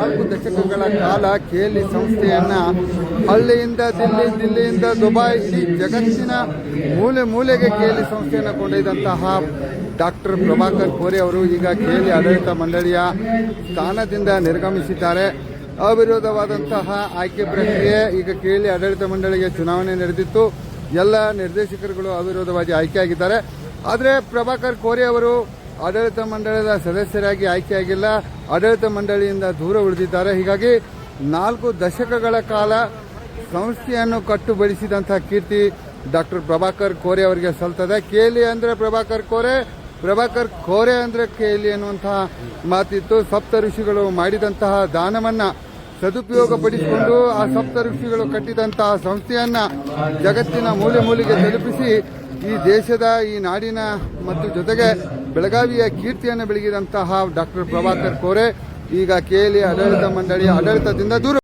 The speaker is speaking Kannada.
4 ದಶಕಗಳ ಕಾಲ KLE ಸಂಸ್ಥೆಯನ್ನ ಹಳ್ಳಿಯಿಂದ ದಿಲ್ಲಿ, ದಿಲ್ಲಿಯಿಂದ ದುಬೈ, ಇಡೀ ಜಗತ್ತಿನ ಮೂಲೆ ಮೂಲೆಗೆ KLE ಸಂಸ್ಥೆಯನ್ನು ಕೊಂಡೊಯ್ದಂತಹ ಡಾಕ್ಟರ್ ಪ್ರಭಾಕರ್ ಕೋರೆ ಅವರು ಈಗ KLE ಆಡಳಿತ ಮಂಡಳಿಯ ಸ್ಥಾನದಿಂದ ನಿರ್ಗಮಿಸಿದ್ದಾರೆ. ಅವಿರೋಧವಾದಂತಹ ಆಯ್ಕೆ ಪ್ರಕ್ರಿಯೆ. ಈಗ KLE ಆಡಳಿತ ಮಂಡಳಿಗೆ ಚುನಾವಣೆ ನಡೆದಿತ್ತು. ಎಲ್ಲ ನಿರ್ದೇಶಕರುಗಳು ಅವಿರೋಧವಾಗಿ ಆಯ್ಕೆಯಾಗಿದ್ದಾರೆ. ಆದರೆ ಪ್ರಭಾಕರ್ ಕೋರೆ ಅವರು ಆಡಳಿತ ಮಂಡಳಿಯ ಸದಸ್ಯರಾಗಿ ಆಯ್ಕೆಯಾಗಿಲ್ಲ, ಆಡಳಿತ ಮಂಡಳಿಯಿಂದ ದೂರ ಉಳಿದಿದ್ದಾರೆ. ಹೀಗಾಗಿ 4 ದಶಕಗಳ ಕಾಲ ಸಂಸ್ಥೆಯನ್ನು ಕಟ್ಟುಬಡಿಸಿದಂತಹ ಕೀರ್ತಿ ಡಾಕ್ಟರ್ ಪ್ರಭಾಕರ್ ಕೋರೆ ಅವರಿಗೆ ಸಲ್ತದೆ. KLE ಅಂದರೆ ಪ್ರಭಾಕರ್ ಕೋರೆ, ಪ್ರಭಾಕರ್ ಕೋರೆ ಅಂದರೆ KLE ಅನ್ನುವಂತಹ ಮಾತಿತ್ತು. ಸಪ್ತ ಋಷಿಗಳು ಮಾಡಿದಂತಹ ದಾನವನ್ನ ಸದುಪಯೋಗಪಡಿಸಿಕೊಂಡು ಆ ಸಪ್ತ ಋಷಿಗಳು ಕಟ್ಟಿದಂತಹ ಸಂಸ್ಥೆಯನ್ನ ಜಗತ್ತಿನ ಮೂಲೆ ಮೂಲೆಗೆ ತಲುಪಿಸಿ ಈ ದೇಶದ, ಈ ನಾಡಿನ ಮತ್ತು ಜೊತೆಗೆ ಬೆಳಗಾವಿಯ ಕೀರ್ತಿಯನ್ನು ಬೆಳಗಿದಂತಹ ಡಾಕ್ಟರ್ ಪ್ರಭಾಕರ್ ಕೋರೆ ಈಗ KLE ಆಡಳಿತ ಮಂಡಳಿಯ ಆಡಳಿತದಿಂದ ದೂರ